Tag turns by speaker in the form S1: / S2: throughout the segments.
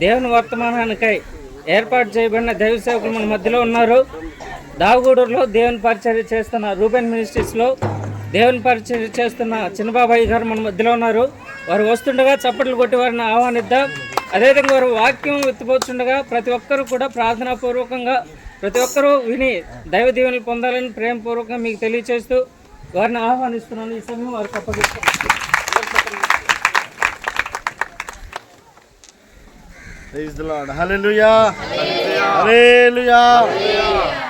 S1: దేవుని వర్తమానానికై ఏర్పాటు చేయబడిన దైవ సేవకులు మన మధ్యలో ఉన్నారు. దావగూడూరులో దేవుని పరిచర్య చేస్తున్న రూబెన్ మినిస్ట్రీస్లో దేవుని పరిచర్య చేస్తున్న చిన్నబాబాయి గారు మన మధ్యలో ఉన్నారు. వారు వస్తుండగా చప్పట్లు కొట్టి వారిని ఆహ్వానిద్దాం. అదేవిధంగా వారు వాక్యం ఎత్తిపోతుండగా ప్రతి ఒక్కరూ కూడా ప్రార్థనాపూర్వకంగా ప్రతి ఒక్కరూ విని దైవ దీవెనలు పొందాలని ప్రేమపూర్వకంగా మీకు తెలియచేస్తూ వారిని ఆహ్వానిస్తున్నాను. ఈ సమయం వారికి అప్పగిస్తాను.
S2: Praise the Lord. Hallelujah. Hallelujah.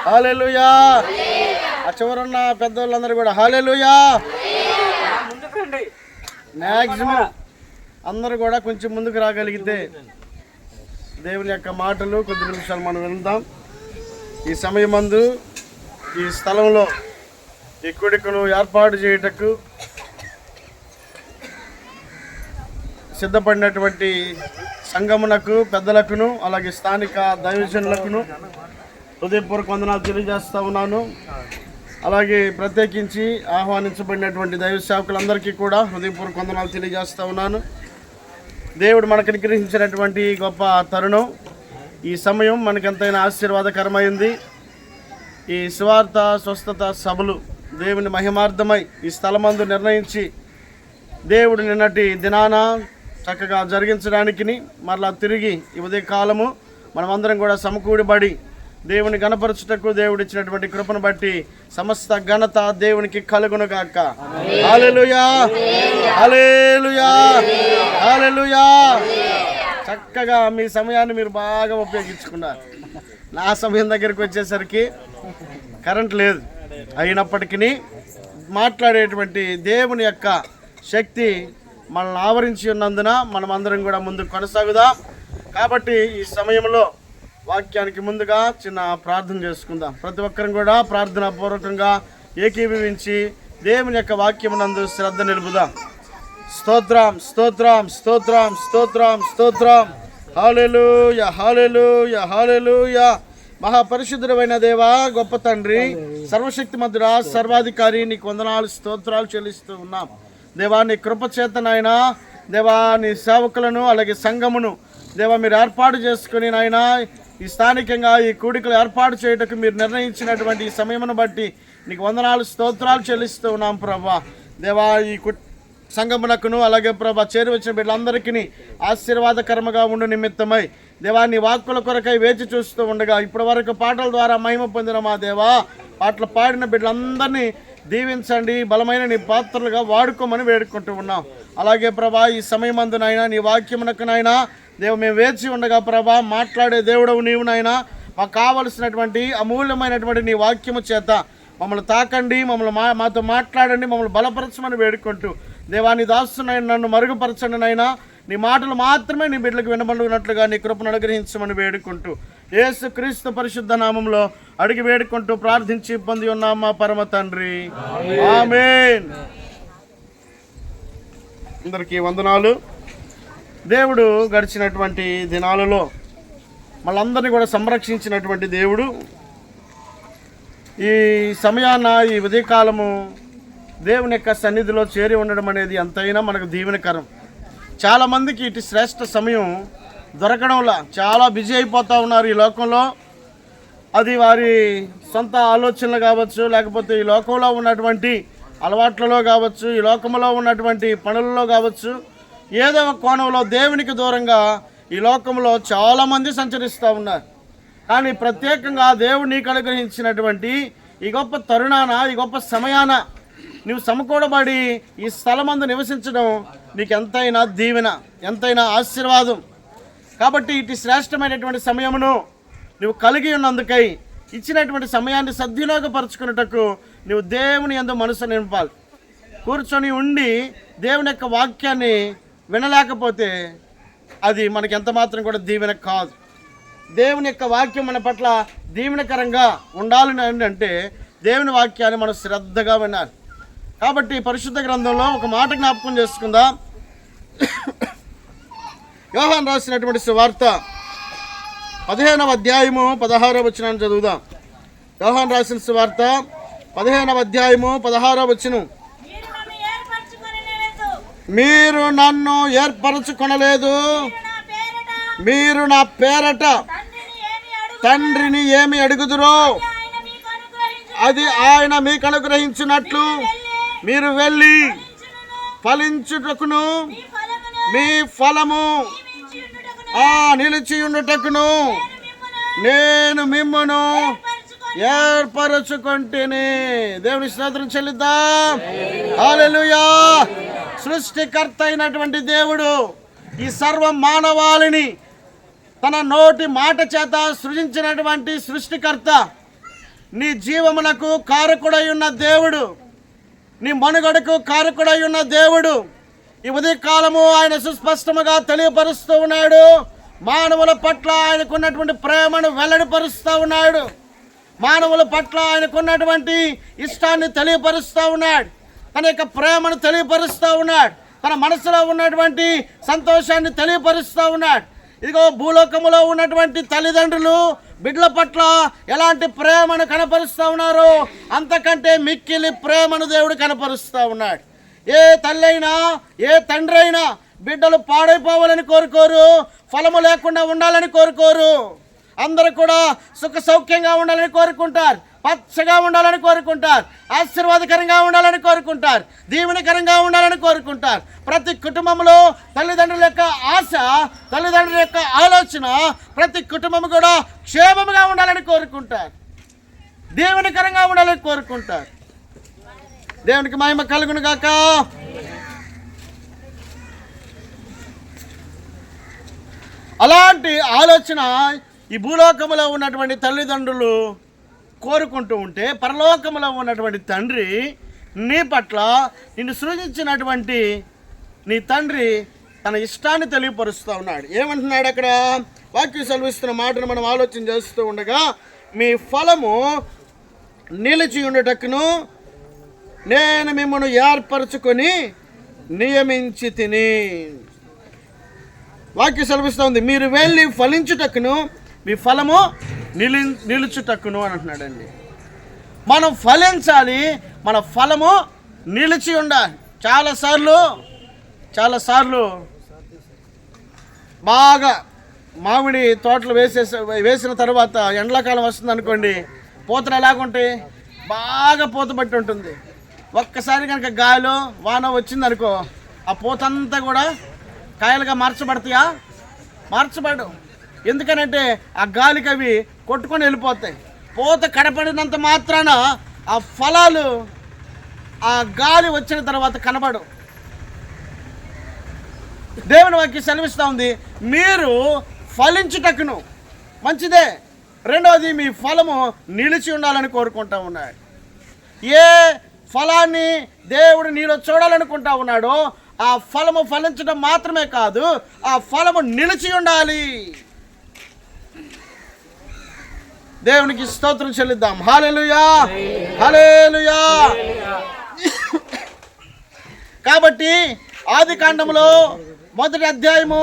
S2: Hallelujah. ఆ చివరున్న పెద్దవాళ్ళందరూ కూడా హల్లెలూయా. మ్యాక్సిమం అందరూ కూడా కొంచెం ముందుకు రాగలిగితే దేవుని యొక్క మాటలు కొద్ది నిమిషాలు మనం విందాం. ఈ సమయమందు ఈ స్థలంలో ఈ కూడికను ఏర్పాటు చేయుటకు సిద్ధపడినటువంటి సంఘమునకు పెద్దలకును అలాగే స్థానిక దైవజనులకును హృదయపూర్వక వందనాలు తెలియజేస్తూ ఉన్నాను. అలాగే ప్రత్యేకించి ఆహ్వానించబడినటువంటి దైవ సేవకులందరికీ కూడా హృదయపూర్వక వందనాలు తెలియజేస్తూ ఉన్నాను. దేవుడు మనకు అనుగ్రహించినటువంటి గొప్ప తరుణం, ఈ సమయం మనకెంతైనా ఆశీర్వాదకరమైంది. ఈ సువార్త స్వస్థత సభలు దేవుని మహిమార్థమై ఈ స్థలమందు నిర్ణయించి దేవుడు నిన్నటి దినాన చక్కగా జరిగించడానికి మరలా తిరిగి ఈ ఉదయ కాలము మనమందరం కూడా సమకూడిబడి దేవుని గణపరచుటకు దేవుడు ఇచ్చినటువంటి కృపను బట్టి సమస్త ఘనత దేవునికి కలుగును గాక. హల్లెలూయా, హల్లెలూయా, హల్లెలూయా. చక్కగా మీ సమయాన్ని మీరు బాగా ఉపయోగించుకున్నారు. నా సమయం దగ్గరికి వచ్చేసరికి కరెంట్ లేదు, అయినప్పటికీ మాట్లాడేటువంటి దేవుని యొక్క శక్తి మనల్ని ఆవరించి ఉన్నందున మనమందరం కూడా ముందుకు కొనసాగుదాం. కాబట్టి ఈ సమయంలో వాక్యానికి ముందుగా చిన్న ప్రార్థన చేసుకుందాం. ప్రతి ఒక్కరం కూడా ప్రార్థనా పూర్వకంగా ఏకీభవించి దేవుని యొక్క వాక్యమునందు శ్రద్ధ నిలుపుదాం. స్తోత్రం, స్తోత్రం, స్తోత్రం, స్తోత్రం, స్తోత్రం. హల్లెలూయా, హల్లెలూయా, హల్లెలూయా. మహాపరిశుద్ధుడైన దేవా, గొప్ప తండ్రి, సర్వశక్తిమంతుడా, సర్వాధికారి, నీకు వందనాలు స్తోత్రాలు చెల్లిస్తూ ఉన్నాం. దేవా, నీ కృపచేతనైనా దేవా నీ సేవకులను అలాగే సంఘమును దేవా మీరు ఏర్పాటు చేసుకుని నాయనా ఈ స్థానికంగా ఈ కూడికలు ఏర్పాటు చేయటకు మీరు నిర్ణయించినటువంటి ఈ సమయమును బట్టి నీకు వందనాలు స్తోత్రాలు చెల్లిస్తూ ఉన్నాం ప్రభా. దేవా ఈ సంఘమునకును అలాగే ప్రభా చేరి వచ్చిన బిడ్డలందరికీ ఆశీర్వాదకరముగా ఉండు నిమిత్తమై దేవా నీ వాక్కుల కొరకై వేచి చూస్తూ ఉండగా ఇప్పటి వరకు పాటల ద్వారా మహిమ పొందిన మా దేవా పాటలు పాడిన బిడ్డలందరినీ దీవించండి, బలమైన నీ పాత్రలుగా వాడుకోమని వేడుకుంటూ ఉన్నాం. అలాగే ప్రభా ఈ సమయమందునైనా నీ వాక్యమునకునైనా దేవ మేము వేచి ఉండగా ప్రభా మాట్లాడే దేవుడవు నీవు నాయనా మాకు కావలసినటువంటి అమూల్యమైనటువంటి నీ వాక్యము చేత మమ్మల్ని తాకండి, మాతో మాట్లాడండి, మమ్మల్ని బలపరచమని వేడుకుంటూ దేవా నీ దాసునైనా నన్ను మరుగుపరచండి నైనా నీ మాటలు మాత్రమే నీ బిడ్డలకు వినబడునట్లుగా నీ కృపను అనుగ్రహించమని వేడుకుంటూ యేసు క్రీస్తు పరిశుద్ధ నామంలో అడిగి వేడుకుంటూ ప్రార్థించి పొంది ఉన్నాం మా పరమ తండ్రి, ఆమేన్. అందరికీ వందనాలు. దేవుడు గడిచినటువంటి దినాలలో మళ్ళందరినీ కూడా సంరక్షించినటువంటి దేవుడు ఈ సమయాన ఈ ఉదయకాలము దేవుని యొక్క సన్నిధిలో చేరి ఉండడం అనేది ఎంతైనా మనకు దీవెనకరం. చాలామందికి ఇటు శ్రేష్ఠ సమయం దొరకడంలా చాలా బిజీ అయిపోతూ ఉన్నారు ఈ లోకంలో. అది వారి సొంత ఆలోచనలు కావచ్చు, లేకపోతే ఈ లోకంలో ఉన్నటువంటి అలవాట్లలో కావచ్చు, ఈ లోకంలో ఉన్నటువంటి పనులలో కావచ్చు, ఏదో ఒక కోణంలో దేవునికి దూరంగా ఈ లోకంలో చాలామంది సంచరిస్తూ ఉన్నారు. కానీ ప్రత్యేకంగా దేవుడు నీకు అనుగ్రహించినటువంటి ఈ గొప్ప తరుణాన ఈ గొప్ప సమయాన నువ్వు సమకూడబడి ఈ స్థలమందు నివసించడం నీకు ఎంతైనా దీవెన, ఎంతైనా ఆశీర్వాదం. కాబట్టి ఇటు శ్రేష్టమైనటువంటి సమయమును నువ్వు కలిగి ఉన్నందుకై ఇచ్చినటువంటి సమయాన్ని సద్వినియోగపరచుకున్నటకు నువ్వు దేవుని యందు మనసు నింపాలి. కూర్చొని ఉండి దేవుని యొక్క వాక్యాన్ని వినలేకపోతే అది మనకి ఎంత మాత్రం కూడా దీవెన కాదు. దేవుని యొక్క వాక్యం మన పట్ల దీవెనకరంగా ఉండాలని అంటే దేవుని వాక్యాన్ని మనం శ్రద్ధగా వినాలి. కాబట్టి పరిశుద్ధ గ్రంథంలో ఒక మాట జ్ఞాపకం చేసుకుందాం. యోహాను రాసినటువంటి సువార్త 15వ అధ్యాయము 16వ వచనాన్ని చదువుదాం. యోహాను రాసిన సువార్త 15వ అధ్యాయము 16వ వచనం. మీరు నన్ను ఏర్పరచుకొనలేదు, మీరు నా పేరట తండ్రిని ఏమి అడుగుదురో అది ఆయన మీకు అనుగ్రహించినట్లు మీరు వెళ్ళి ఫలించుటకును మీ ఫలము నిలిచి ఉండుటకును నేను మిమ్మును ఏర్పరచుకుంటేనే. దేవుని స్తోత్రం చెల్లిద్దాం. హల్లెలూయా. సృష్టికర్త అయినటువంటి దేవుడు ఈ సర్వ మానవాళిని తన నోటి మాట చేత సృజించినటువంటి సృష్టికర్త, నీ జీవమునకు కారకుడై ఉన్న దేవుడు, నీ మనుగడకు కారకుడై ఉన్న దేవుడు ఈ ఉదయకాలము ఆయన సుస్పష్టముగా తెలియపరుస్తూ ఉన్నాడు. మానవుల పట్ల ఆయనకున్నటువంటి ప్రేమను వెల్లడిపరుస్తూ ఉన్నాడు. మానవుల పట్ల ఆయనకున్నటువంటి ఇష్టాన్ని తెలియపరుస్తూ ఉన్నాడు. తన యొక్క ప్రేమను తెలియపరుస్తూ ఉన్నాడు. తన మనసులో ఉన్నటువంటి సంతోషాన్ని తెలియపరుస్తూ ఉన్నాడు. ఇదిగో భూలోకములో ఉన్నటువంటి తల్లిదండ్రులు బిడ్డల పట్ల ఎలాంటి ప్రేమను కనపరుస్తూ ఉన్నారో అంతకంటే మిక్కిలి ప్రేమను దేవుడు కనపరుస్తూ ఉన్నాడు. ఏ తల్లి అయినా ఏ తండ్రి అయినా బిడ్డలు పాడైపోవాలని కోరుకోరు, ఫలము లేకుండా ఉండాలని కోరుకోరు. అందరూ కూడా సుఖ సౌఖ్యంగా ఉండాలని కోరుకుంటారు, పచ్చగా ఉండాలని కోరుకుంటారు, ఆశీర్వాదకరంగా ఉండాలని కోరుకుంటారు, దీవెనకరంగా ఉండాలని కోరుకుంటారు. ప్రతి కుటుంబంలో తల్లిదండ్రుల యొక్క ఆశ, తల్లిదండ్రుల యొక్క ఆలోచన ప్రతి కుటుంబం కూడా క్షేమముగా ఉండాలని కోరుకుంటారు, దీవెనకరంగా ఉండాలని కోరుకుంటారు. దేవునికి మహిమ కలుగును గాక. అలాంటి ఆలోచన ఈ భూలోకములో ఉన్నటువంటి తల్లిదండ్రులు కోరుకుంటూ ఉంటే, పరలోకములో ఉన్నటువంటి తండ్రి నీ పట్ల, నిన్ను సృజించినటువంటి నీ తండ్రి తన ఇష్టాన్ని తెలియపరుస్తూ ఉన్నాడు. ఏమంటున్నాడు అక్కడ? వాక్యం సెలవిస్తున్న మాటను మనం ఆలోచన చేస్తూ ఉండగా, మీ ఫలము నిలిచి ఉండటకును నేను మిమ్మల్ని ఏర్పరచుకొని నియమించి తిని. వాక్యం సెలవిస్తూ ఉంది, మీరు వెళ్ళి ఫలించుటకును మీ ఫలము నిలుచుటకును అని అంటున్నాడండి. మనం ఫలించాలి, మన ఫలము నిలిచి ఉండాలి. చాలాసార్లు బాగా మామిడి తోటలు వేసిన తర్వాత ఎండాకాలం వస్తుంది అనుకోండి, పూతలు ఎలాగుంటాయి? బాగా పూత పట్టి ఉంటుంది. ఒక్కసారి కనుక గాలిలో వాన వచ్చిందనుకో, ఆ పూతంతా కూడా కాయలుగా మార్చబడతాయా? మార్చబడు. ఎందుకనంటే ఆ గాలికి అవి కొట్టుకొని వెళ్ళిపోతాయి. పూత కడపడినంత మాత్రాన ఆ ఫలాలు ఆ గాలి వచ్చిన తర్వాత కనబడు. దేవుని వాక్యం సెలవిస్తూ ఉంది, మీరు ఫలించుటకును మంచిదే. రెండవది, మీ ఫలము నిలిచి ఉండాలని కోరుకుంటా ఉన్నాడు. ఏ ఫలాన్ని దేవుడు నీలో చూడాలనుకుంటా ఉన్నాడో ఆ ఫలము ఫలించడం మాత్రమే కాదు, ఆ ఫలము నిలిచి ఉండాలి. దేవునికి స్తోత్రం చెల్లిద్దాం. హల్లెలూయా, హల్లెలూయా. కాబట్టి ఆదికాండములో 1వ అధ్యాయము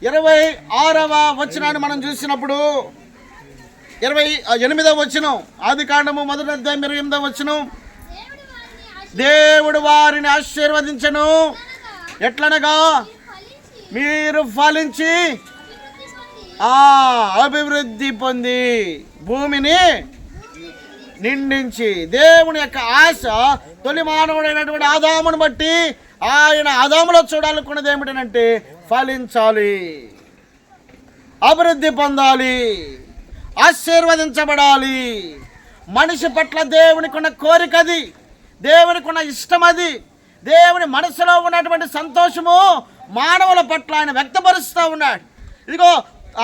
S2: 26వ వచనాన్ని మనం చూసినప్పుడు, 28వ వచనం, ఆదికాండము 1వ అధ్యాయం 28వ వచనం, దేవుడు వారిని ఆశీర్వదించెను. ఎట్లనగా మీరు ఫలించి అభివృద్ధి పొంది భూమిని నిండించి. దేవుని యొక్క ఆశ తొలి మానవుడైనటువంటి ఆదామును బట్టి ఆయన ఆదాములో చూడాలనుకున్నది ఏమిటంటే ఫలించాలి, అభివృద్ధి పొందాలి, ఆశీర్వదించబడాలి. మనిషి పట్ల దేవునికి ఉన్న కోరిక అది, దేవునికి ఉన్న ఇష్టం అది, దేవుని మనసులో ఉన్నటువంటి సంతోషము మానవుల పట్ల ఆయన వ్యక్తపరుస్తూ ఉన్నాడు. ఇదిగో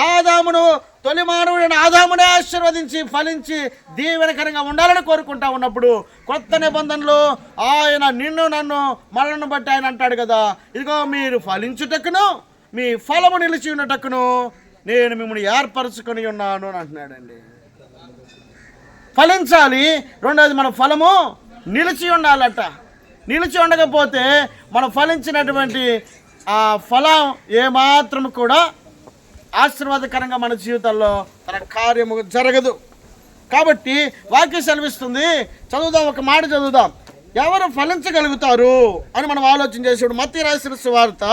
S2: ఆదామును, తొలి మానవుడైన ఆదామునే ఆశీర్వదించి ఫలించి దీవెనకరంగా ఉండాలని కోరుకుంటా ఉన్నప్పుడు కొత్త నిబంధనలు ఆయన నిన్ను నన్ను మనల్ని బట్టి ఆయన అంటాడు కదా, ఇదిగో మీరు ఫలించుటకును మీ ఫలము నిలిచి ఉన్నటకును నేను మిమ్మల్ని ఏర్పరచుకొని ఉన్నాను అని అంటున్నాడండి. ఫలించాలి. రెండవది, మన ఫలము నిలిచి ఉండాలట. నిలిచి ఉండకపోతే మనం ఫలించినటువంటి ఆ ఫలం ఏమాత్రం కూడా ఆశీర్వాదకరంగా మన జీవితాల్లో తన కార్యము జరగదు. కాబట్టి వాక్యం సెలవిస్తుంది. చదువుదాం, ఒక మాట చదువుదాం. ఎవరు ఫలించగలుగుతారు అని మనం ఆలోచన చేసేప్పుడు మత్తయి రాసిన సువార్త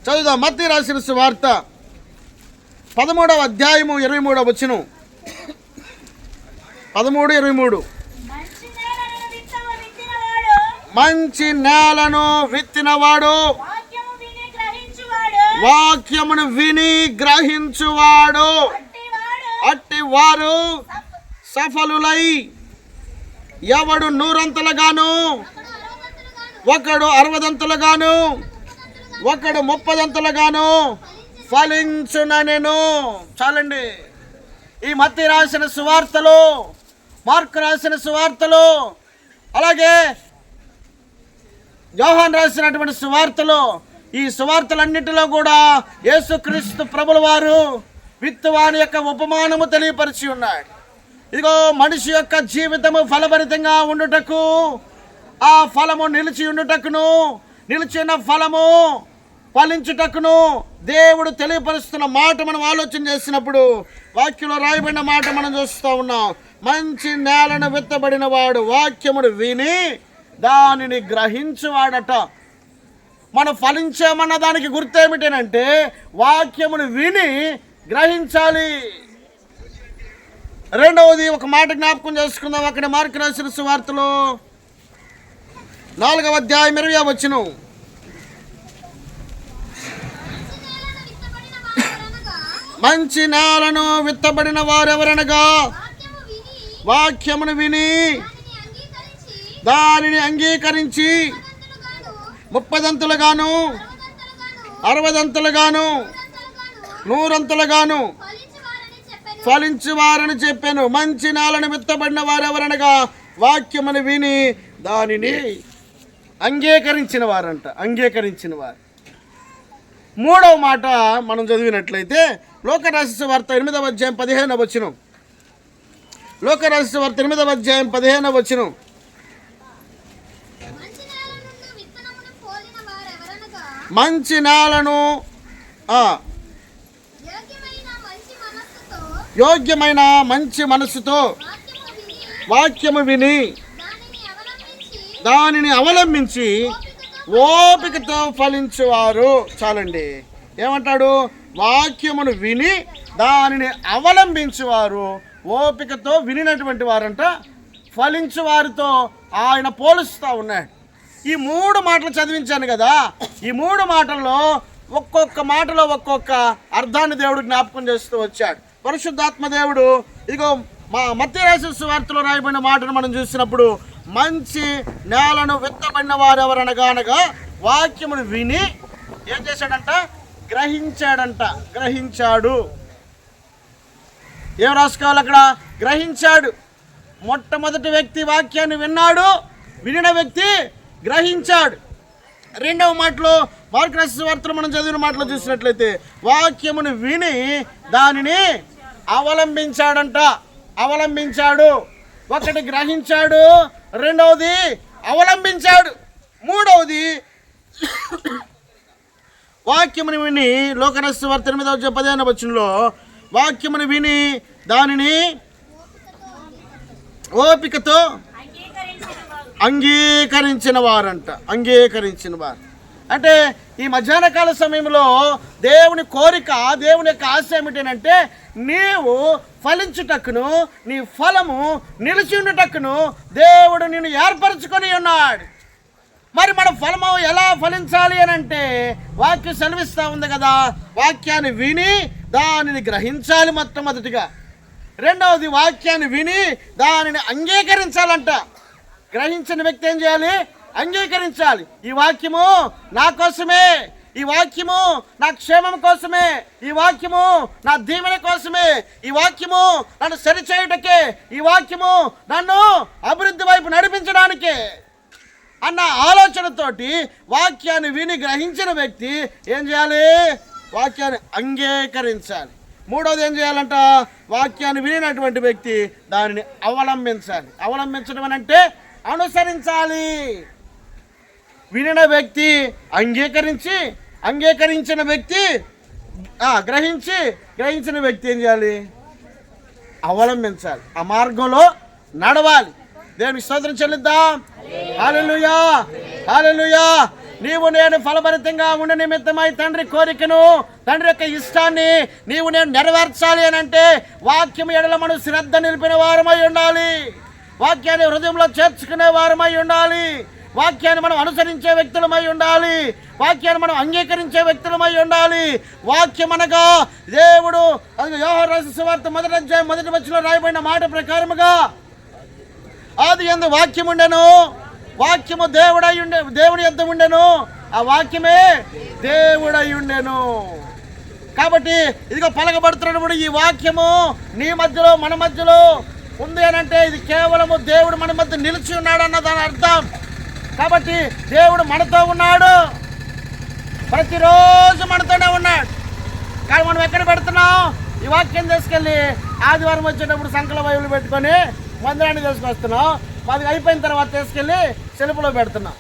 S2: చదువుదాం. మత్తయి రాసిన సువార్త 13వ అధ్యాయము 23వ వచనం. 13:23. మంచి నేలను విత్తినవాడు వాక్యమును విని గ్రహించువాడు అట్టి వారు సఫలులై ఎవడు 100 ఒకడు 60 ఒకడు 30 ఫలించుననెను. చాలండి. ఈ మత్తయి రాసిన సువార్తలు, మార్కు రాసిన సువార్తలు, అలాగే యోహాను రాసినటువంటి సువార్తలు, ఈ సువార్తలన్నిటిలో కూడా యేసుక్రీస్తు ప్రభుల వారు విత్తువాని యొక్క ఉపమానము తెలియపరిచి ఉన్నాడు. ఇదిగో మనిషి యొక్క జీవితము ఫలభరితంగా ఉండుటకు, ఆ ఫలము నిలిచి ఉండుటకును, నిలిచిన ఫలము ఫలించుటకును దేవుడు తెలియపరుస్తున్న మాట మనం ఆలోచన చేసినప్పుడు వాక్యంలో రాయబడిన మాట మనం చూస్తూ ఉన్నాం. మంచి నేలను విత్తబడిన వాడు వాక్యమును విని దానిని గ్రహించువాడట. మనం ఫలించామన్న దానికి గుర్తేమిటంటే వాక్యమును విని గ్రహించాలి. రెండవది ఒక మాట జ్ఞాపకం చేసుకుందాం. అక్కడ మార్కు రాసిన సువార్తలో 4వ అధ్యాయం 20వ వచనం. మంచి నేలను విత్తబడిన వారెవరనగా వాక్యమును విని దానిని అంగీకరించి 30 60 100 ఫలించువారని చెప్పాను. మంచి నేలను విత్తబడిన వారెవరనగా వాక్యమును విని దానిని అంగీకరించిన వారంట. అంగీకరించిన వారు. 3వ మాట మనం చదివినట్లయితే లోకరాశి వార్త 8వ అధ్యాయం 15వ వచనం. లోకరాశి వార్త 8వ అధ్యాయం 15వ వచనం. మంచి నేలను యోగ్యమైన మంచి మనస్సుతో వాక్యము విని దానిని అవలంబించి ఓపికతో ఫలించువారు. చాలండి. ఏమంటాడు? వాక్యమును విని దానిని అవలంబించువారు, ఓపికతో వినినటువంటి వారంట ఫలించు వారితో ఆయన పోలుస్తూ ఉన్నాడు. ఈ 3 మాటలు చదివించాను కదా. ఈ 3 మాటల్లో ఒక్కొక్క మాటలో ఒక్కొక్క అర్థాన్ని దేవుడు జ్ఞాపకం చేస్తూ వచ్చాడు. పరిశుద్ధాత్మ దేవుడు ఇదిగో మత్తయి రాసిన సువార్తలో రాయబడిన మాటను మనం చూసినప్పుడు మంచి నేలను విత్తబడిన వారు ఎవరనగా వాక్యమును విని ఏం చేశాడంట? గ్రహించాడంట. గ్రహించాడు. ఏం రాసుకోవాలి అక్కడ? గ్రహించాడు. మొట్టమొదటి వ్యక్తి వాక్యాన్ని విన్నాడు, వినిన వ్యక్తి గ్రహించాడు. రెండవ మాటలో మార్కు రాసిన వార్తలు మనం చదివిన మాటలో చూసినట్లయితే వాక్యమును విని దానిని అవలంబించాడంట. అవలంబించాడు. ఒకటి గ్రహించాడు, రెండవది అవలంబించాడు, మూడవది వాక్యమును విని లోకరాశి వార్త 8వ అధ్యాయం 15వ వచనంలో వాక్యమును విని దానిని ఓపికతో అంగీకరించిన వారంట. అంగీకరించిన వారు అంటే ఈ మధ్యాహ్న కాల సమయంలో దేవుని కోరిక, దేవుని యొక్క ఆశ ఏమిటంటే నీవు ఫలించుటకును, నీ ఫలము నిలిచి ఉండుటకును దేవుడు నిన్ను ఏర్పరచుకొని ఉన్నాడు. మరి మన ఫలము ఎలా ఫలించాలి అని అంటే వాక్యం సెలవిస్తూ ఉంది కదా. వాక్యాన్ని విని దానిని గ్రహించాలి మొట్టమొదటిగా. రెండవది వాక్యాన్ని విని దానిని అంగీకరించాలంట. గ్రహించిన వ్యక్తి ఏం చేయాలి? అంగీకరించాలి. ఈ వాక్యము నా కోసమే, ఈ వాక్యము నా క్షేమం కోసమే, ఈ వాక్యము నా దీవెన కోసమే, ఈ వాక్యము నన్ను సరిచేయుటకే, ఈ వాక్యము నన్ను అభివృద్ధి వైపు నడిపించడానికే అన్న ఆలోచనతోటి వాక్యాన్ని విని గ్రహించిన వ్యక్తి ఏం చేయాలి? వాక్యాన్ని అంగీకరించాలి. మూడవది ఏం చేయాలంట? వాక్యాన్ని వినినటువంటి వ్యక్తి దానిని అవలంబించాలి. అవలంబించడం అని అంటే అనుసరించాలి. వినిన వ్యక్తి అంగీకరించి, అంగీకరించిన వ్యక్తి గ్రహించిన వ్యక్తి ఏం చేయాలి? అవలంబించాలి. ఆ మార్గంలో నడవాలి. దేవునికి స్తోత్రం చెల్లిద్దాం. హల్లెలూయా, హల్లెలూయా. నీవు నేను ఫలభరితంగా ఉండే నిమిత్తమై తండ్రి కోరికను, తండ్రి యొక్క ఇష్టాన్ని నీవు నేను నెరవేర్చాలి అని అంటే వాక్యం ఎడల మనం శ్రద్ధ నిలిపిన వారమై ఉండాలి. వాక్యాన్ని హృదయంలో చేర్చుకునే వారమై ఉండాలి. వాక్యాన్ని మనం అనుసరించే వ్యక్తులమై ఉండాలి. వాక్యాన్ని మనం అంగీకరించే వ్యక్తులమై ఉండాలి. వాక్యం అనగా దేవుడు, యోహాను రాసిన సువార్త 1 వచనంలో రాయబడిన మాట ప్రకారముగా ఆది యందు వాక్యం ఉండెను, వాక్యము దేవుడి యొద్ద ఉండెను, ఆ వాక్యమే దేవుడై ఉండెను. కాబట్టి ఇదిగో పలకబడుతున్నప్పుడు ఈ వాక్యము నీ మధ్యలో మన మధ్యలో ఉంది అని అంటే ఇది కేవలము దేవుడు మన మధ్య నిలిచి ఉన్నాడు అన్న దాని అర్థం. కాబట్టి దేవుడు మనతో ఉన్నాడు, ప్రతిరోజు మనతోనే ఉన్నాడు. కానీ మనం ఎక్కడ పెడుతున్నాం? ఈ వాక్యం తీసుకెళ్ళి ఆదివారం వచ్చేటప్పుడు సంకల బైబిల్ పెట్టుకొని మందిరాన్ని తీసుకొస్తున్నాం. అది అయిపోయిన తర్వాత తీసుకెళ్ళి సెలుపులో పెడుతున్నాం.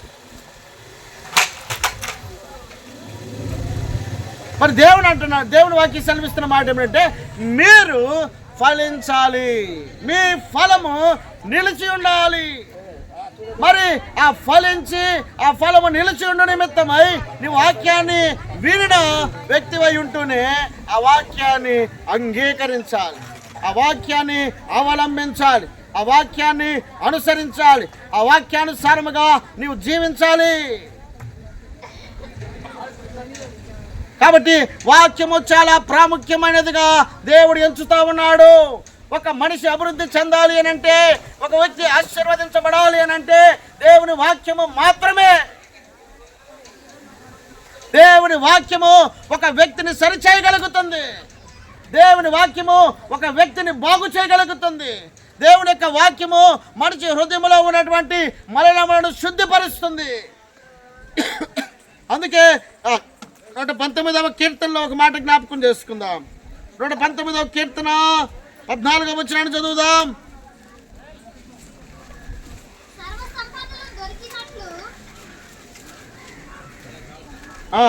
S2: మరి దేవుడు అంటున్నాడు, దేవుని వాక్యం సెలవిస్తున్న మాట ఏమిటంటే మీరు ఫలించాలి, మీ ఫలము నిలిచి ఉండాలి. మరి ఆ ఫలించి ఆ ఫలము నిలిచి ఉండు నిమిత్తమై నీ వాక్యాన్ని వినిన వ్యక్తివై ఉంటూనే ఆ వాక్యాన్ని అంగీకరించాలి, ఆ వాక్యాన్ని అవలంబించాలి, ఆ వాక్యాన్ని అనుసరించాలి, ఆ వాక్యానుసారముగా నీవు జీవించాలి. కాబట్టి వాక్యము చాలా ప్రాముఖ్యమైనదిగా దేవుడు ఎంచుతా ఉన్నాడు. ఒక మనిషి అభివృద్ధి చెందాలి అని అంటే, ఒక వ్యక్తి ఆశీర్వదించబడాలి అని అంటే దేవుని వాక్యము మాత్రమే. దేవుని వాక్యము ఒక వ్యక్తిని సరిచేయగలుగుతుంది. దేవుని వాక్యము ఒక వ్యక్తిని బాగు చేయగలుగుతుంది. దేవుని యొక్క వాక్యము మనిషి హృదయంలో ఉన్నటువంటి మలినములను శుద్ధిపరుస్తుంది. అందుకే 119వ కీర్తనలో ఒక మాట జ్ఞాపకం చేసుకుందాం. 119వ కీర్తన 14వ వచనాన్ని చదువుదాం. ఆ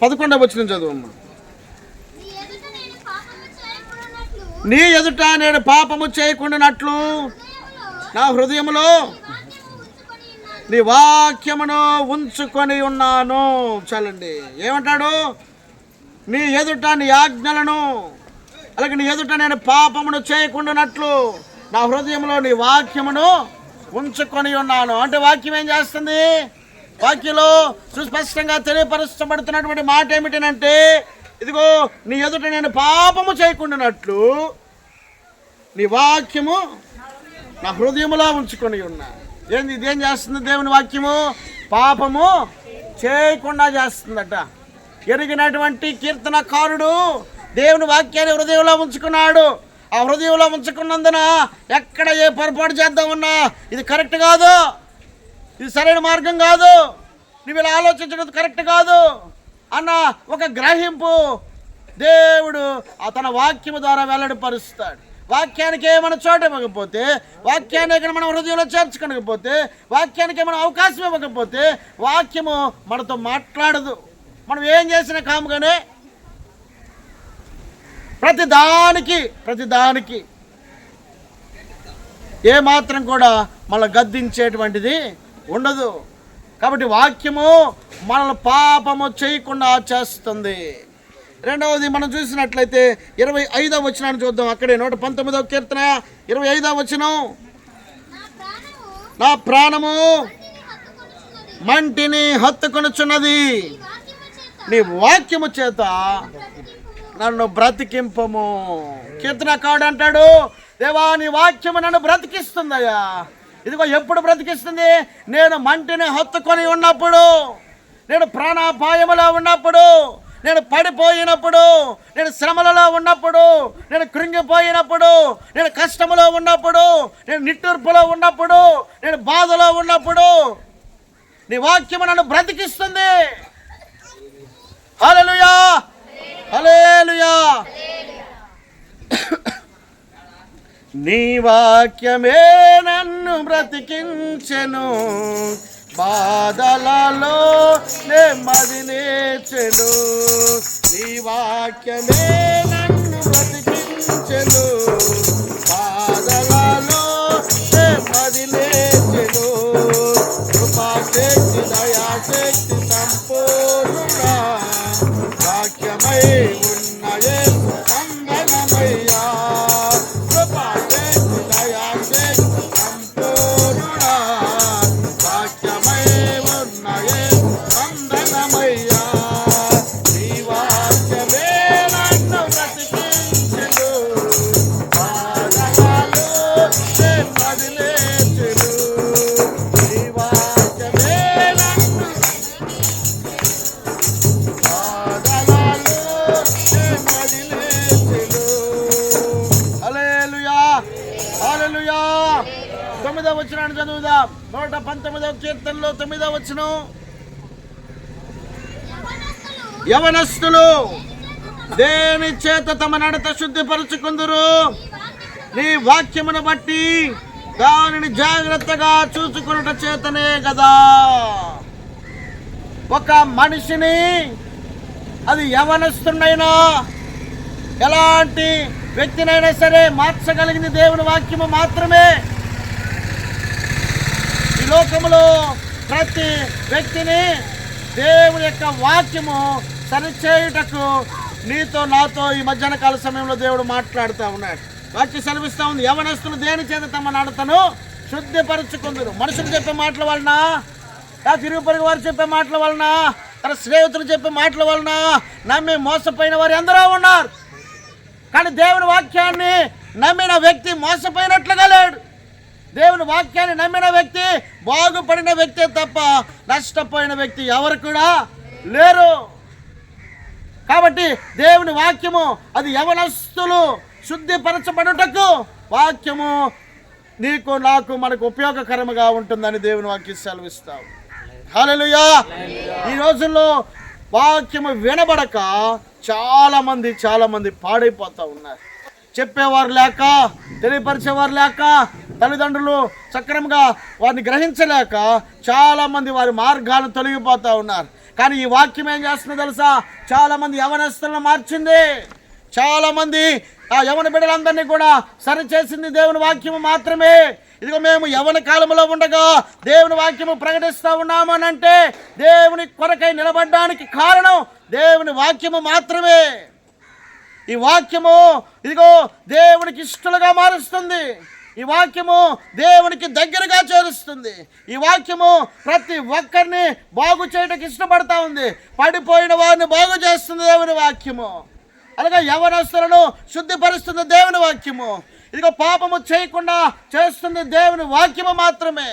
S2: 11వ వచనం చదువమ్మా. నీ ఎదుట నేను పాపము చేయకుండానట్లు నా హృదయములో నీ వాక్యమును ఉంచుకొని ఉన్నాను. చాలండి. ఏమంటాడు? నీ ఎదుట నీ ఆజ్ఞలను, అలాగే నీ ఎదుట నేను పాపమును చేయకుండానట్లు నా హృదయంలో నీ వాక్యమును ఉంచుకొని ఉన్నాను. అంటే వాక్యం ఏం చేస్తుంది? వాక్యంలో సుస్పష్టంగా తెలియపరచబడుతున్నటువంటి మాట ఏమిటంటే, ఇదిగో నీ ఎదుట నేను పాపము చేయకుండానట్లు నీ వాక్యము నా హృదయములో ఉంచుకొని ఉన్నా. ఏంది ఇదేం చేస్తుంది? దేవుని వాక్యము పాపము చేయకుండా చేస్తుందట. ఎరిగినటువంటి కీర్తనకారుడు దేవుని వాక్యాన్ని హృదయంలో ఉంచుకున్నాడు. ఆ హృదయంలో ఉంచుకున్నందున ఎక్కడ ఏ పొరపాటు చేద్దామన్నా ఇది కరెక్ట్ కాదు, ఇది సరైన మార్గం కాదు, నువ్వు ఇలా ఆలోచించడం కరెక్ట్ కాదు అన్న ఒక గ్రహింపు దేవుడు తన వాక్యము ద్వారా వెల్లడిపరుస్తాడు. వాక్యానికి ఏమైనా చోటు ఇవ్వకపోతే, వాక్యాన్ని మనం హృదయంలో చేర్చుకోకపోతే, వాక్యానికి ఏమైనా అవకాశం ఇవ్వకపోతే వాక్యము మనతో మాట్లాడదు. మనం ఏం చేసిన కాముగానే ప్రతిదానికి ఏమాత్రం కూడా మళ్ళీ గద్దించేటువంటిది ఉండదు. కాబట్టి వాక్యము మనల్ని పాపము చేయకుండా చేస్తుంది. రెండవది మనం చూసినట్లయితే 25వ వచనాన్ని చూద్దాం. అక్కడే 119వ కీర్తన 25వ వచనం. నా ప్రాణము మంటిని హత్తుకొనుచున్నది, నీ వాక్యము చేత నన్ను బ్రతికింపము. కీర్తనకారుడు అంటాడు, దేవా నీ వాక్యము నన్ను బ్రతికిస్తుందయ్యా. ఇదిగో ఎప్పుడు బ్రతికిస్తుంది? నేను మంటిని హత్తుకొని ఉన్నప్పుడు, నేను ప్రాణాపాయములో ఉన్నప్పుడు, నేను పడిపోయినప్పుడు, నేను శ్రమలలో ఉన్నప్పుడు, నేను కృంగిపోయినప్పుడు, నేను కష్టములో ఉన్నప్పుడు, నేను నిట్టూర్పులో ఉన్నప్పుడు, నేను బాధలో ఉన్నప్పుడు నీ వాక్యము నన్ను బ్రతికిస్తుంది. హల్లెలూయా, హల్లెలూయా. నీ వాక్యమే నన్ను బ్రతికించెను, బాధలలో నెమ్మది నేర్చెను. నీ వాక్యమే నన్ను బ్రతికించెను, 119వ కీర్తనలో 9వ వచనం, యవనస్తులు దేని చేత తమ నడత శుద్ధిపరుచుకుందురు, నీ వాక్యమును బట్టి దానిని జాగ్రత్తగా చూసుకున్నట చేతనే కదా. ఒక మనిషిని, అది యవనస్తునైనా ఎలాంటి వ్యక్తినైనా సరే మార్చగలిగింది దేవుని వాక్యము మాత్రమే. ఈ లోకములో ప్రతి వ్యక్తిని దేవుని యొక్క వాక్యము సరిచేయుటకు నీతో నాతో ఈ మధ్యాహ్న కాల సమయంలో దేవుడు మాట్లాడుతూ ఉన్నాడు. వాక్యం సెలవిస్తూ ఉంది, యవనస్తులు దేని చేత తమ నడతను శుద్ధిపరుచుకుందరు. మనుషులు చెప్పే మాటల వలన, తిరుగు పొరుగు వారు చెప్పే మాటల వలన, తన స్నేహితులు చెప్పే మాటల వలన నమ్మి మోసపోయిన వారు ఎందరో ఉన్నారు. కానీ దేవుని వాక్యాన్ని నమ్మిన వ్యక్తి మోసపోయినట్లుగా లేడు. దేవుని వాక్యాన్ని నమ్మిన వ్యక్తి బాగుపడిన వ్యక్తే తప్ప నష్టపోయిన వ్యక్తి ఎవరు కూడా లేరు. కాబట్టి దేవుని వాక్యము అది యవనస్తులు శుద్ధిపరచబడుటకు వాక్యము నీకు నాకు మనకు ఉపయోగకరముగా ఉంటుందని దేవుని వాక్యం సెలవిస్తావు. హల్లెలూయా. ఈ రోజుల్లో వాక్యము వినబడక చాలా మంది పాడైపోతూ ఉన్నారు. చెప్పేవారు లేక, తెలియపరిచేవారు లేక, తల్లిదండ్రులు సక్రమంగా వారిని గ్రహించలేక చాలామంది వారి మార్గాలను తొలగిపోతూ ఉన్నారు. కానీ ఈ వాక్యం ఏం చేస్తుందో తెలుసా? చాలామంది యవనస్తులను మార్చింది. చాలామంది ఆ యవన బిడ్డలందరినీ కూడా సరిచేసింది దేవుని వాక్యము మాత్రమే. ఇదిగో మేము యవన కాలంలో ఉండగా దేవుని వాక్యము ప్రకటిస్తూ ఉన్నాము అని అంటే దేవుని కొరకై నిలబడడానికి కారణం దేవుని వాక్యము మాత్రమే. ఈ వాక్యము ఇదిగో దేవునికి ఇష్టలుగా మారుస్తుంది. ఈ వాక్యము దేవునికి దగ్గరగా చేరుస్తుంది. ఈ వాక్యము ప్రతి ఒక్కరిని బాగు చేయడానికి ఇష్టపడతా ఉంది. పడిపోయిన వారిని బాగు చేస్తుంది దేవుని వాక్యము. అలాగే యవనస్తులను శుద్ధిపరుస్తుంది దేవుని వాక్యము. ఇదిగో పాపము చేయకుండా చేస్తుంది దేవుని వాక్యము మాత్రమే.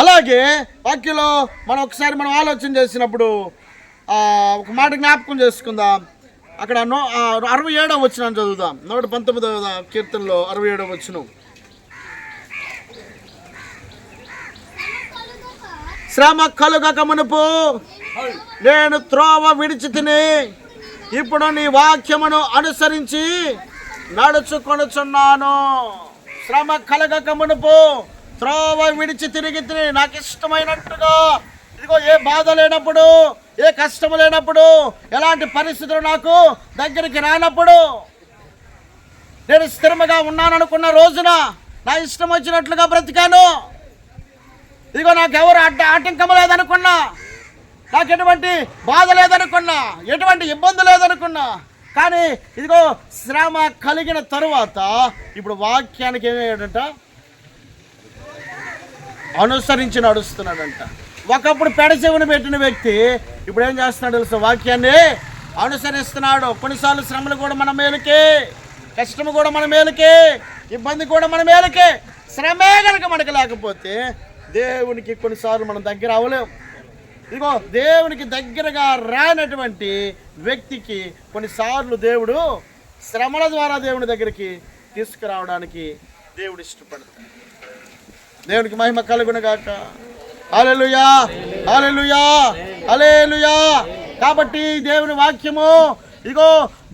S2: అలాగే వాక్యంలో మనం ఒకసారి ఆలోచన చేసినప్పుడు ఒక మాట జ్ఞాపకం చేసుకుందాం. అక్కడ 67వ వచనం చదువుదాం. 119వ కీర్తనలో 67వ వచనం, శ్రమ కలుగక మునుపు నేను త్రోవ విడిచి తిని ఇప్పుడు నీ వాక్యమును అనుసరించి నడుచుకొనుచున్నాను. శ్రమ కలగక మునుపు త్రోవ విడిచి తిరిగి తిని నాకు ఇష్టమైనట్టుగా, ఇదిగో ఏ బాధ లేనప్పుడు, ఏ కష్టం లేనప్పుడు, ఎలాంటి పరిస్థితులు నాకు దగ్గరికి రానప్పుడు, నేను స్థిరముగా ఉన్నాను అనుకున్న రోజున నా ఇష్టం వచ్చినట్లుగా బ్రతికాను. ఇదిగో నాకు ఎవరు ఆటంకం లేదనుకున్నా, నాకు ఎటువంటి బాధ లేదనుకున్నా, ఎటువంటి ఇబ్బంది లేదనుకున్నా, కానీ ఇదిగో శ్రమ కలిగిన తరువాత ఇప్పుడు వాక్యానికి ఏమయ్యాడంట? అనుసరించి నడుస్తున్నాడంట. ఒకప్పుడు పెడచెవిని పెట్టిన వ్యక్తి ఇప్పుడు ఏం చేస్తున్నాడు తెలుసు? వాక్యాన్ని అనుసరిస్తున్నాడు. కొన్నిసార్లు శ్రమలు కూడా మన మేలుకే, కష్టము కూడా మన మేలుకే, ఇబ్బంది కూడా మన మేలుకే. శ్రమే కనుక మనకు లేకపోతే దేవునికి కొన్నిసార్లు మనం దగ్గర అవ్వలేము. ఇదిగో దేవునికి దగ్గరగా రానటువంటి వ్యక్తికి కొన్నిసార్లు దేవుడు శ్రమల ద్వారా దేవుని దగ్గరికి తీసుకురావడానికి దేవుడు ఇష్టపడతాడు. దేవునికి మహిమ కలుగునుగాక. హల్లెలూయా, హల్లెలూయా, హల్లెలూయా. కాబట్టి దేవుని వాక్యము ఇదిగో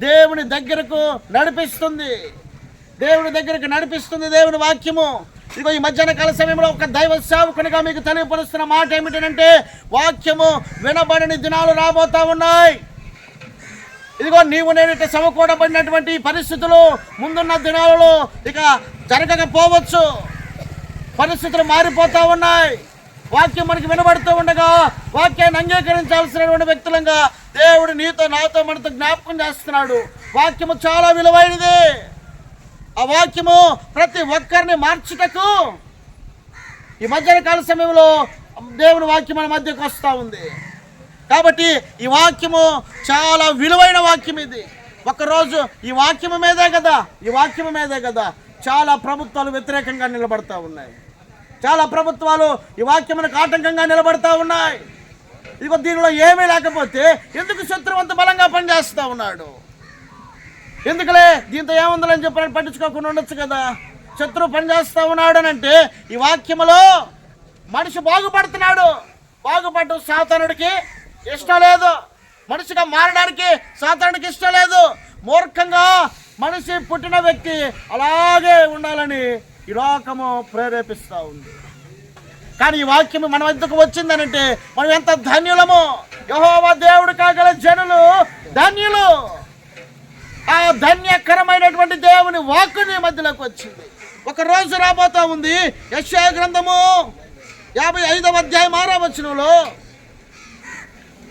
S2: దేవుని దగ్గరకు నడిపిస్తుంది. దేవుని దగ్గరకు నడిపిస్తుంది దేవుని వాక్యము. ఇదిగో ఈ మధ్యాహ్న కాల సమయంలో ఒక దైవ సేవకునిగా మీకు తెలియపరుస్తున్న మాట ఏమిటంటే, వాక్యము వినబడని దినాలు రాబోతా ఉన్నాయి. ఇదిగో నీవు నేను సమకూడబడినటువంటి పరిస్థితులు ముందున్న దినాలలో ఇక జరగకపోవచ్చు. పరిస్థితులు మారిపోతూ ఉన్నాయి. వాక్యం మనకి వినబడుతూ ఉండగా వాక్యాన్ని అంగీకరించాల్సినటువంటి వ్యక్తులంగా దేవుడు నీతో నాతో మనతో జ్ఞాపకం చేస్తున్నాడు. వాక్యము చాలా విలువైనది. ఆ వాక్యము ప్రతి ఒక్కరిని మార్చుటకు ఈ మధ్యాహ్న కాల సమయంలో దేవుని వాక్యం మన మధ్యకు వస్తూ ఉంది. కాబట్టి ఈ వాక్యము చాలా విలువైన వాక్యం. ఇది ఒకరోజు ఈ వాక్యము మీదే కదా చాలా ప్రభుత్వాలు వ్యతిరేకంగా నిలబడతా ఉన్నాయి. చాలా ప్రభుత్వాలు ఈ వాక్యమునకు ఆటంకంగా నిలబడతా ఉన్నాయి. ఇదిగో దీనిలో ఏమీ లేకపోతే ఎందుకు శత్రువు అంత బలంగా పనిచేస్తూ ఉన్నాడు? ఎందుకులే దీంతో ఏముందని చెప్పని పట్టించుకోకుండా ఉండొచ్చు కదా. శత్రువు పనిచేస్తూ ఉన్నాడు అని అంటే ఈ వాక్యములో మనిషి బాగుపడుతున్నాడు. బాగుపడడం సాతానుడికి ఇష్టం లేదు. మనిషిగా మారడానికి సాతానుడికి ఇష్టం లేదు. మూర్ఖంగా మనిషి పుట్టిన వ్యక్తి అలాగే ఉండాలని ఈ లోకము ప్రేరేపిస్తూ ఉంది. కానీ ఈ వాక్యం మన వద్దకు వచ్చిందనంటే మనం ఎంత ధన్యులము. యెహోవా దేవుడు కాగల జనులు ధన్యులు. ఆ ధన్యకరమైనటువంటి దేవుని వాక్కుని మధ్యలోకి వచ్చింది. ఒక రోజు రాబోతా ఉంది. యెషయా గ్రంథము 55వ అధ్యాయం 6వ వచనంలో,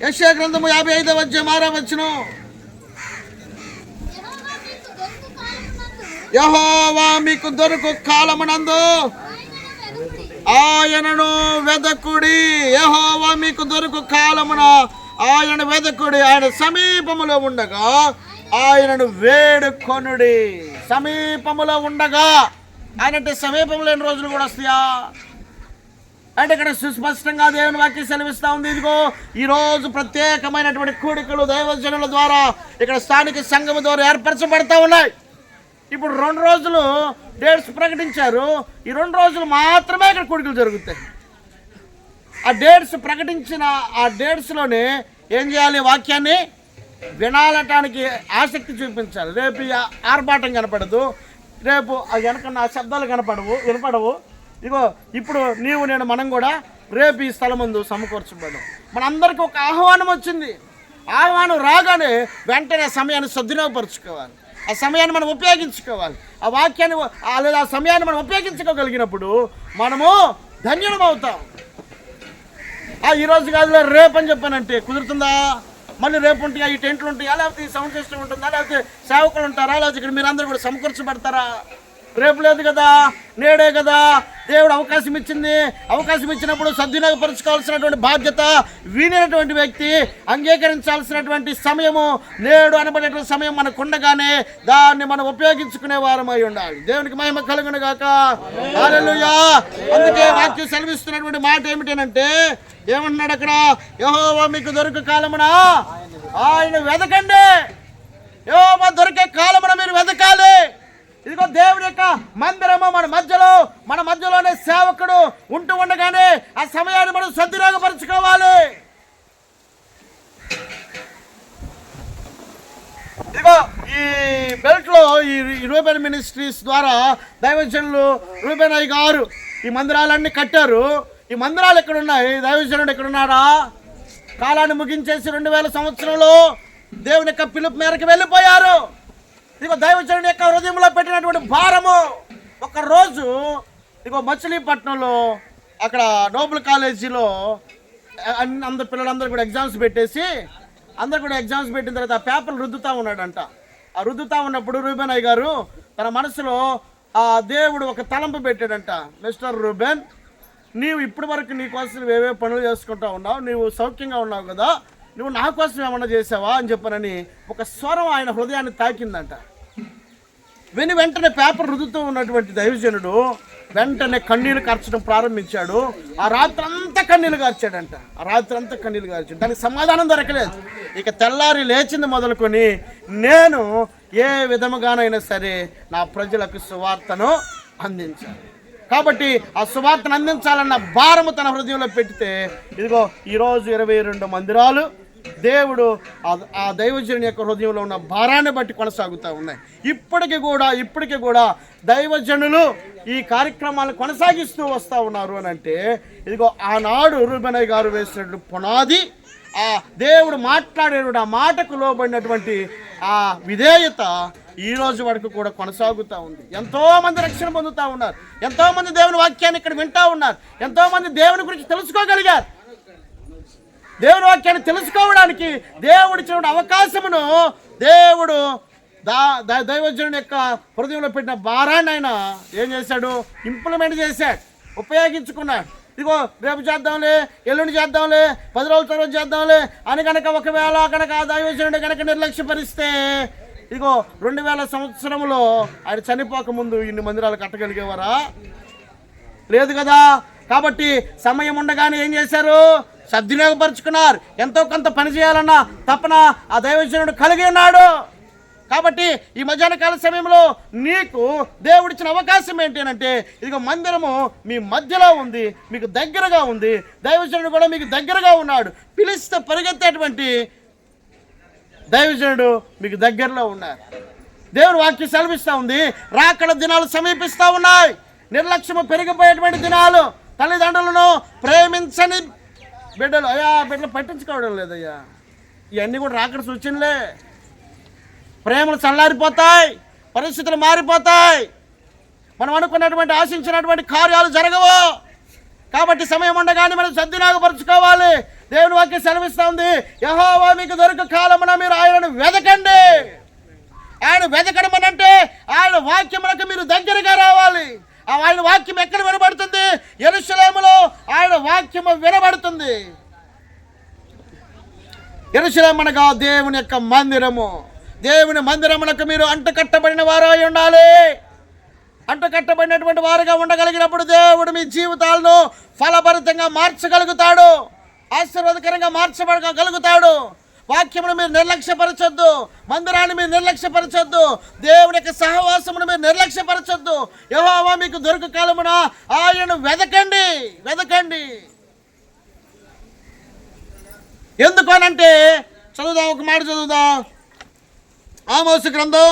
S2: యెషయా గ్రంథము 55వ అధ్యాయం 6వ వచనం, యెహోవా మీకు దొరుకు కాలమునందు ఆయనను వెదకుడి. యెహోవా మీకు దొరుకు కాలమున ఆయన వెదకుడి. ఆయన సమీపములో ఉండగా ఆయనను వేడుకొనుడి. సమీపములో ఉండగా ఆయన అంటే సమీపంలో ఎన్ని రోజులు కూడా వస్తాయా అంటే ఇక్కడ సుస్పష్టంగా దేవుని వాక్యం సెలవిస్తూ ఉంది. ఇదిగో ఈరోజు ప్రత్యేకమైనటువంటి కూడికలు దైవజనుల ద్వారా ఇక్కడ స్థానిక సంఘం ద్వారా ఏర్పరచబడతా ఉన్నాయి. ఇప్పుడు 2 రోజులు డేట్స్ ప్రకటించారు. ఈ 2 రోజులు మాత్రమే ఇక్కడ కూడికలు జరుగుతాయి. ఆ డేట్స్ ప్రకటించిన ఆ డేట్స్లోనే ఏం చేయాలి? వాక్యాన్ని వినాలటానికి ఆసక్తి చూపించాలి. రేపు ఆర్భాటం కనపడదు. రేపు ఆ వెనకన్న ఆ శబ్దాలు వినపడవు. ఇగో ఇప్పుడు నీవు నేను మనం కూడా రేపు ఈ స్థలం ముందు సమకూర్చబడ్డాం. మనందరికీ ఒక ఆహ్వానం వచ్చింది. ఆహ్వానం రాగానే వెంటనే సమయాన్ని సద్వినియోగపరుచుకోవాలి. ఆ సమయాన్ని మనం ఉపయోగించుకోవాలి. ఆ వాక్యాన్ని లేదా ఆ సమయాన్ని మనం ఉపయోగించుకోగలిగినప్పుడు మనము ధన్యులం అవుతాం. ఈరోజు కాదు రేపు అని చెప్పానంటే కుదురుతుందా? మళ్ళీ రేపు ఉంటాయా? ఈ టెంట్లు ఉంటాయా? లేకపోతే ఈ సౌండ్ సిస్టమ్ ఉంటుందా? లేకపోతే సేవకులు ఉంటారా? లేకపోతే ఇక్కడ మీరందరూ కూడా సమకూర్చబడతారా? రేపు లేదు కదా, నేడే కదా దేవుడు అవకాశం ఇచ్చింది. అవకాశం ఇచ్చినప్పుడు సద్వినియోగపరచుకోవాల్సినటువంటి బాధ్యత వినేటువంటి వ్యక్తి అంగీకరించాల్సినటువంటి సమయము నేడు అనబడేటువంటి సమయం మనకు ఉండగానే దాన్ని మనం ఉపయోగించుకునే వారమై ఉండాలి. దేవునికి మహిమ కలుగును గాక. హల్లెలూయా. అందుకే వాక్యం సెలవిస్తున్నటువంటి మాట ఏమిటంటే ఏమంటున్నాడు అక్కడ? యెహోవా మీకు దొరికే కాలమున ఆయన వెదకండి. యెహోవా దొరికే కాలమున మీరు వెదకాలి. ఇదిగో దేవుడి యొక్క మందిరము మన మధ్యలోనే సేవకుడు ఉంటూ ఉండగానే ఆ సమయాన్ని మనం సద్వినియోగపరచుకోవాలి. ఇదిగో ఈ బెల్ట్లో ఈ రూబెన్ మినిస్ట్రీస్ ద్వారా దైవజనులు రూబెన్ అయ్య గారు ఈ మందిరాలన్నీ కట్టారు. ఈ మందిరాలు ఎక్కడున్నాయి? దైవజనుడు ఎక్కడున్నారా? కాలాన్ని ముగించేసి 2000 సంవత్సరంలో దేవుని యొక్క పిలుపు మేరకు వెళ్ళిపోయారు. ఇదిగో దైవజనుడి యొక్క హృదయంలో పెట్టినటువంటి భారము. ఒకరోజు ఇదిగో మచిలీపట్నంలో అక్కడ నోబుల్ కాలేజీలో అందరు పిల్లలందరూ కూడా ఎగ్జామ్స్ పెట్టిన తర్వాత ఆ పేపర్లు రుద్దుతూ ఉన్నాడంట. ఆ రుద్దుతూ ఉన్నప్పుడు రూబెన్ అయ్య గారు తన మనసులో ఆ దేవుడు ఒక తలంపు పెట్టాడంట. మిస్టర్ రూబెన్, నీవు ఇప్పటి వరకు నీ కోసం ఏవే పనులు చేసుకుంటా ఉన్నావు, నీవు సౌఖ్యంగా ఉన్నావు కదా, నువ్వు నా కోసం ఏమన్నా చేసావా అని చెప్పనని ఒక స్వరం ఆయన హృదయాన్ని తాకిందంట. వెంటనే పేపర్ రుద్దుతూ ఉన్నటువంటి దైవజనుడు వెంటనే కన్నీళ్లు కార్చడం ప్రారంభించాడు. ఆ రాత్రి అంతా కన్నీళ్లు కార్చాడంట. దానికి సమాధానం దొరకలేదు. ఇక తెల్లారి లేచింది మొదలుకొని నేను ఏ విధముగానైనా సరే నా ప్రజలకు సువార్తను అందించాలి. కాబట్టి ఆ సువార్తను అందించాలన్న భారము తన హృదయంలో పెడితే ఇదిగో ఈరోజు 22 మందిరాలు దేవుడు ఆ దైవజనుని యొక్క హృదయంలో ఉన్న భారాన్ని బట్టి కొనసాగుతూ ఉన్నాయి. ఇప్పటికీ కూడా దైవజనులు ఈ కార్యక్రమాలను కొనసాగిస్తూ వస్తూ ఉన్నారు అని అంటే ఇదిగో ఆనాడు రూబెన్ అయ్య గారు వేసినటువంటి పునాది, ఆ దేవుడు మాట్లాడేటువంటి ఆ మాటకు లోబడినటువంటి ఆ విధేయత ఈ రోజు వరకు కూడా కొనసాగుతూ ఉంది. ఎంతోమంది రక్షణ పొందుతూ ఉన్నారు. ఎంతోమంది దేవుని వాక్యాన్ని ఇక్కడ వింటూ ఉన్నారు. ఎంతోమంది దేవుని గురించి తెలుసుకోగలిగారు. దేవుని వాక్యాన్ని తెలుసుకోవడానికి దేవుడిచ్చిన అవకాశమును దేవుడు దైవజనుడి యొక్క హృదయంలో పెట్టిన భారాన్ని ఆయన ఏం చేశాడు? ఇంప్లిమెంట్ చేశాడు, ఉపయోగించుకున్నాడు. ఇదిగో రేపు చేద్దాంలే, ఎల్లుండి చేద్దాంలే, 10 రోజుల తర్వాత చేద్దాంలే అని కనుక ఒకవేళ కనుక ఆ దైవజనుడి కనుక నిర్లక్ష్యపరిస్తే ఇదిగో 2000 సంవత్సరంలో ఆయన చనిపోక ముందు ఇన్ని మందిరాలు కట్టగలిగేవారా? లేదు కదా. కాబట్టి సమయం ఉండగానే ఏం చేశారు? సద్వినియోగపరుచుకున్నారు. ఎంతో కొంత పని చేయాలన్న తపన ఆ దైవజనుడు కలిగి ఉన్నాడు. కాబట్టి ఈ మధ్యాహ్న కాల సమయంలో నీకు దేవుడిచ్చిన అవకాశం ఏంటి అంటే, ఇదిగో మందిరము మీ మధ్యలో ఉంది, మీకు దగ్గరగా ఉంది, దైవజనుడు కూడా మీకు దగ్గరగా ఉన్నాడు. పిలిస్తే పరిగెత్తేటువంటి దైవజనుడు మీకు దగ్గరలో ఉన్నారు. దేవుని వాక్యం సెలవిస్తూ ఉంది, రాకడ దినాలు సమీపిస్తూ ఉన్నాయి, నిర్లక్ష్యము పెరిగిపోయేటువంటి దినాలు. తల్లిదండ్రులను ప్రేమించని బిడ్డలు, బిడ్డలు పట్టించుకోవడం లేదయ్యా. ఇవన్నీ కూడా రాకడ సూచనలే. ప్రేమలు చల్లారిపోతాయి, పరిస్థితులు మారిపోతాయి, మనం అనుకున్నటువంటి ఆశించినటువంటి కార్యాలు జరగవు. కాబట్టి సమయం ఉండగానే మనం సద్వినియోగపరచుకోవాలి. దేవుని వాక్యం సెలవిస్తూ ఉంది, యెహోవా మీకు దొరికే కాలమున మీరు ఆయనను వెదకండి. ఆయన వెదకడమనంటే ఆయన వాక్యములకు మీరు దగ్గరగా రావాలి. ఆయన వాక్యం ఎక్కడ వినబడుతుంది? యెరూషలేములో ఆయన వాక్యము వినబడుతుంది. యెరూషలేము అనగా దేవుని యొక్క మందిరము. దేవుని మందిరమునకు మీరు అంటుకట్టబడిన వారు అయి ఉండాలి. అంటుకట్టబడినటువంటి వారుగా ఉండగలిగినప్పుడు దేవుడు మీ జీవితాలను ఫలభరితంగా మార్చగలుగుతాడు, ఆశీర్వాదకరంగా మార్చగలుగుతాడు. వాక్యమును మీరు నిర్లక్ష్యపరచొద్దు, మందిరాన్ని మీరు నిర్లక్ష్యపరచొద్దు, దేవుని యొక్క సహవాసమును మీరు నిర్లక్ష్యపరచొద్దు. యెహోవా మీకు దొరుకు కాలమున ఆయనను వెదకండి, వెదకండి. ఎందుకు అనంటే, చదువుదాం, ఒక మాట చదువుదాం. ఆమోసు గ్రంథం